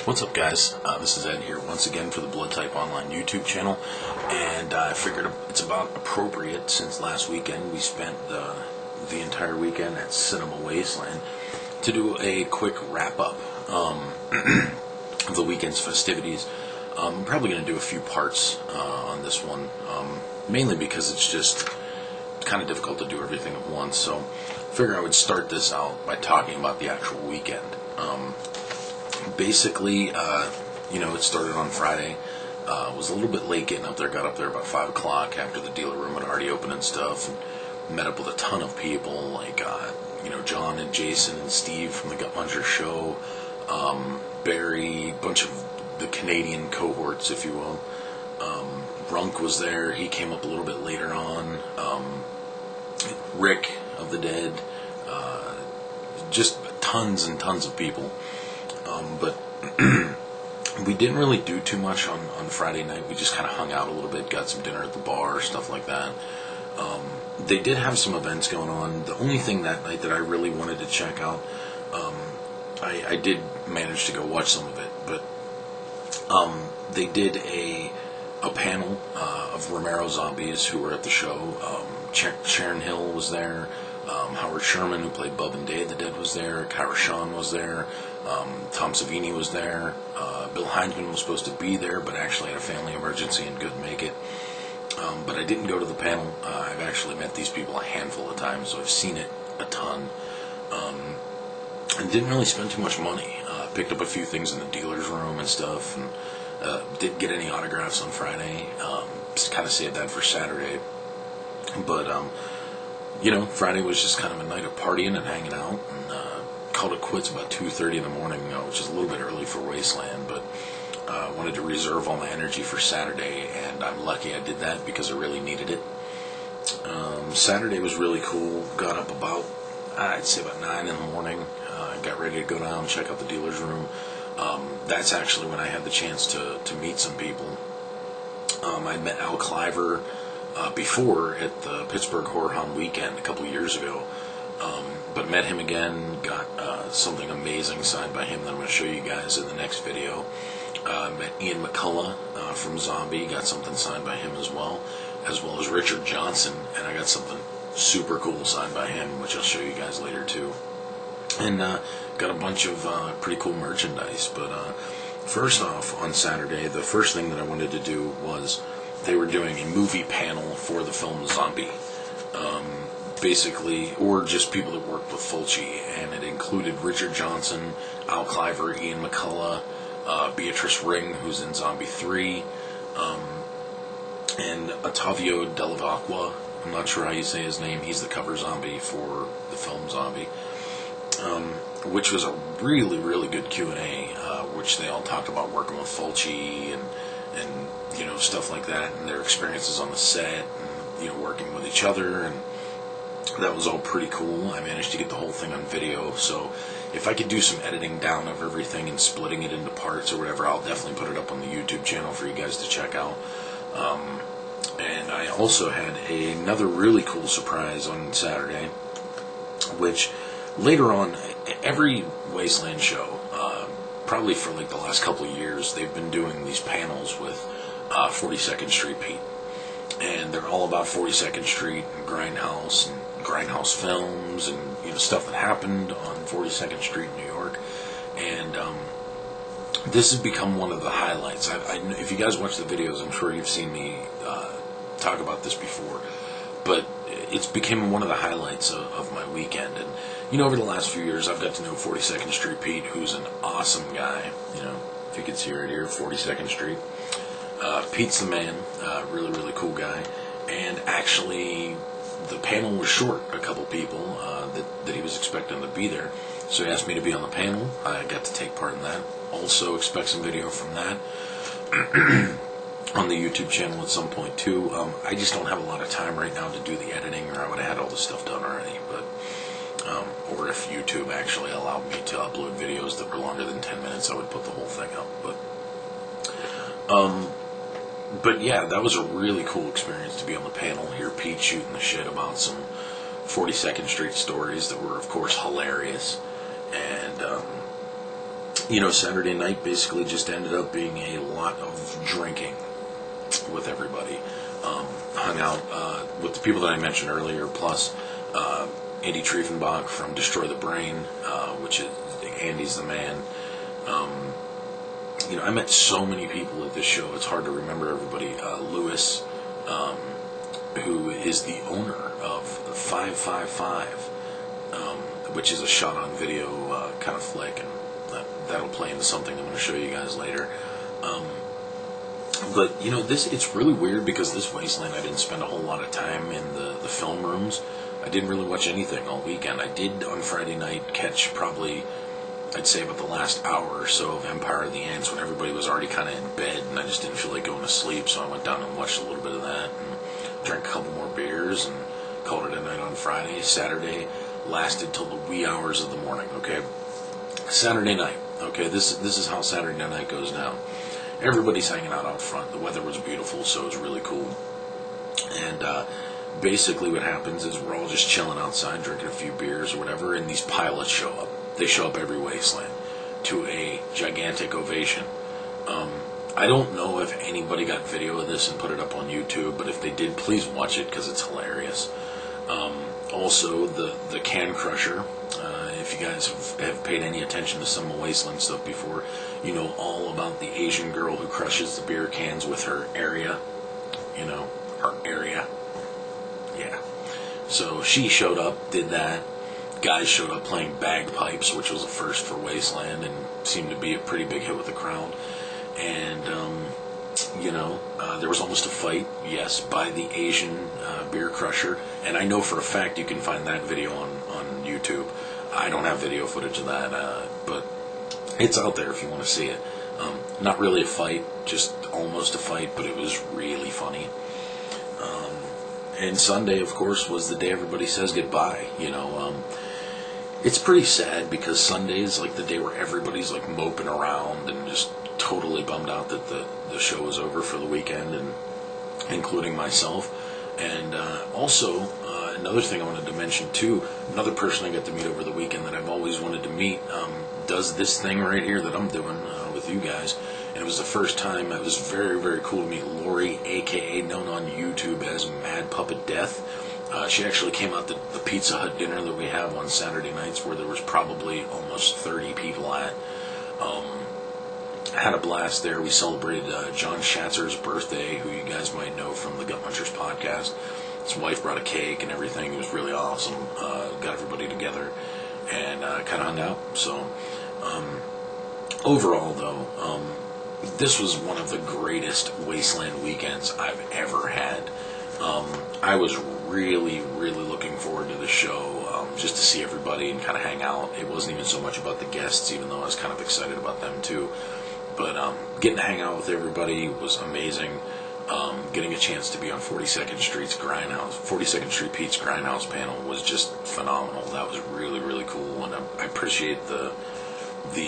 What's up, guys? This is Ed here once again for the Blood Type Online YouTube channel, and I figured it's about appropriate since last weekend we spent the entire weekend at Cinema Wasteland to do a quick wrap-up of the weekend's festivities. I'm probably going to do a few parts on this one, mainly because it's just kind of difficult to do everything at once, so I figured I would start this out by talking about the actual weekend. Basically, it started on Friday. Was a little bit late getting up there. Got up there about 5 o'clock after the dealer room had already opened and stuff. And met up with a ton of people, like John and Jason and Steve from the Gut Muncher show, Barry, a bunch of the Canadian cohorts, if you will. Brunk was there. He came up a little bit later on. Rick of the Dead. Just tons and tons of people. But we didn't really do too much on Friday night. We just kind of hung out a little bit, got some dinner at the bar, stuff like that. They did have some events going on. The only thing that night that I really wanted to check out, I did manage to go watch some of it, but they did a panel of Romero zombies who were at the show. Sharon Hill was there. Howard Sherman, who played Bub and Day of the Dead, was there. Kyra Shawn was there. Tom Savini was there. Bill Heinzman was supposed to be there, but actually had a family emergency and couldn't make it. But I didn't go to the panel. I've actually met these people a handful of times, so I've seen it a ton. And didn't really spend too much money. Picked up a few things in the dealer's room and stuff, and didn't get any autographs on Friday. Just kind of saved that for Saturday. But, Friday was just kind of a night of partying and hanging out, and called it quits about 2:30 in the morning, which is a little bit early for Wasteland, but wanted to reserve all my energy for Saturday, and I'm lucky I did that because I really needed it. Saturday was really cool. Got up about 9 in the morning. Got ready to go down and check out the dealer's room. That's actually when I had the chance to meet some people. I met Al Cliver before at the Pittsburgh Horror Hound weekend a couple years ago. But met him again, got something amazing signed by him that I'm going to show you guys in the next video. Met Ian McCullough from Zombie, got something signed by him as well as Richard Johnson, and I got something super cool signed by him, which I'll show you guys later too. And got a bunch of pretty cool merchandise. But first off, on Saturday, the first thing that I wanted to do was they were doing a movie panel for the film Zombie. Basically, or just people that worked with Fulci, and it included Richard Johnson, Al Cliver, Ian McCullough, Beatrice Ring, who's in Zombie 3, and Ottavio Dell'Acqua. I'm not sure how you say his name. He's the cover zombie for the film Zombie, which was a really, really good Q&A, which they all talked about working with Fulci and stuff like that, and their experiences on the set, and working with each other, and that was all pretty cool. I managed to get the whole thing on video, so if I could do some editing down of everything and splitting it into parts or whatever, I'll definitely put it up on the YouTube channel for you guys to check out. And I also had another really cool surprise on Saturday, which later on, every Wasteland show, probably for like the last couple of years, they've been doing these panels with 42nd Street Pete. And they're all about 42nd Street and Grindhouse films and stuff that happened on 42nd Street in New York. And this has become one of the highlights. If you guys watch the videos, I'm sure you've seen me talk about this before. But it's become one of the highlights of my weekend. And over the last few years, I've got to know 42nd Street Pete, who's an awesome guy. If you can see right here, 42nd Street. Pete's the man, really, really cool guy, and actually the panel was short a couple people that he was expecting to be there, so he asked me to be on the panel. I got to take part in that. Also expect some video from that on the YouTube channel at some point too. I just don't have a lot of time right now to do the editing, or I would have had all the stuff done already, but or if YouTube actually allowed me to upload videos that were longer than 10 minutes, I would put the whole thing up, But yeah, that was a really cool experience to be on the panel, hear Pete shooting the shit about some 42nd Street stories that were, of course, hilarious. And Saturday night basically just ended up being a lot of drinking with everybody. Hung out with the people that I mentioned earlier, plus Andy Triefenbach from Destroy the Brain, which is Andy's the man. I met so many people at this show, it's hard to remember everybody. Lewis, who is the owner of 555, which is a shot-on-video kind of flick, and that'll play into something I'm going to show you guys later. But it's really weird because this Wasteland, I didn't spend a whole lot of time in the film rooms. I didn't really watch anything all weekend. I did on Friday night catch probably, I'd say, about the last hour or so of Empire of the Ants when everybody was already kind of in bed and I just didn't feel like going to sleep, so I went down and watched a little bit of that and drank a couple more beers and called it a night on Friday. Saturday lasted till the wee hours of the morning, okay? Saturday night, okay, this is how Saturday night goes down. Everybody's hanging out front. The weather was beautiful, so it was really cool. And basically what happens is we're all just chilling outside, drinking a few beers or whatever, and these pilots show up. They show up every Wasteland to a gigantic ovation. I don't know if anybody got video of this and put it up on YouTube, but if they did, please watch it because it's hilarious. Also, the Can Crusher. If you guys have paid any attention to Cinema Wasteland stuff before, you know all about the Asian girl who crushes the beer cans with her area. Her area. Yeah. So she showed up, did that. Guys showed up playing bagpipes, which was a first for Wasteland and seemed to be a pretty big hit with the crowd. And, there was almost a fight, yes, by the Asian beer crusher. And I know for a fact you can find that video on YouTube. I don't have video footage of that, but it's out there if you want to see it. Not really a fight, just almost a fight, but it was really funny. And Sunday, of course, was the day everybody says goodbye. It's pretty sad because Sunday is like the day where everybody's like moping around and just totally bummed out that the show was over for the weekend, and including myself. And also, another thing I wanted to mention too, another person I got to meet over the weekend that I've always wanted to meet, does this thing right here that I'm doing with you guys. And it was the first time. It was very, very cool to meet Lori, aka known on YouTube as Mad Puppet Death. She actually came out to the Pizza Hut dinner that we have on Saturday nights, where there was probably almost 30 people at. Had a blast there. We celebrated John Schatzer's birthday, who you guys might know from the Gut Munchers podcast. His wife brought a cake and everything. It was really awesome. Got everybody together and kind of hung out. So overall, though, this was one of the greatest Wasteland weekends I've ever had. I was really, really looking forward to the show, just to see everybody and kind of hang out. It wasn't even so much about the guests, even though I was kind of excited about them too. But getting to hang out with everybody was amazing. Getting a chance to be on 42nd Street Pete's Grindhouse panel was just phenomenal. That was really, really cool, and I appreciate the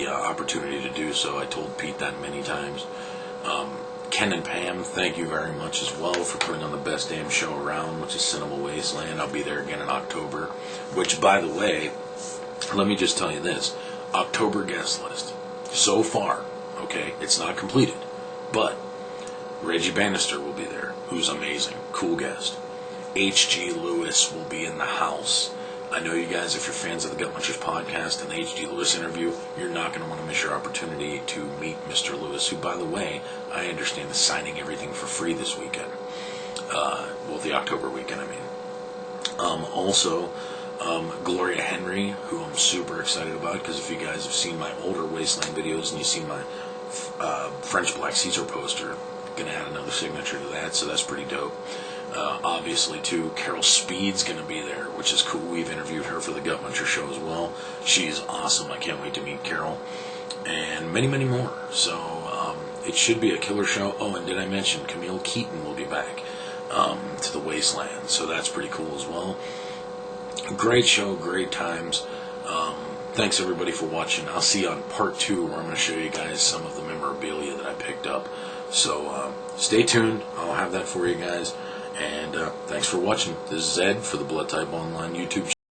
opportunity to do so. I told Pete that many times. Ken and Pam, thank you very much as well for putting on the best damn show around, which is Cinema Wasteland. I'll be there again in October, which, by the way, let me just tell you this. October guest list. So far, okay, it's not completed, but Reggie Bannister will be there, who's amazing, cool guest. H.G. Lewis will be in the house. I know you guys, if you're fans of the Gut Munchers podcast and the H.G. Lewis interview, you're not going to want to miss your opportunity to meet Mr. Lewis, who, by the way, I understand is signing everything for free this weekend. The October weekend, I mean. Also, Gloria Henry, who I'm super excited about, because if you guys have seen my older Wasteland videos and you've seen my French Black Caesar poster, I'm going to add another signature to that, so that's pretty dope. Obviously, too, Carol Speed's going to be there, which is cool. We've interviewed her for the Gut Muncher show as well. She's awesome. I can't wait to meet Carol. And many, many more. So, it should be a killer show. Oh, and did I mention Camille Keaton will be back to the Wasteland. So that's pretty cool as well. Great show, great times. Thanks, everybody, for watching. I'll see you on part 2, where I'm going to show you guys some of the memorabilia that I picked up. So, stay tuned. I'll have that for you guys. And thanks for watching. This is Ed for the Blood Type Online YouTube channel.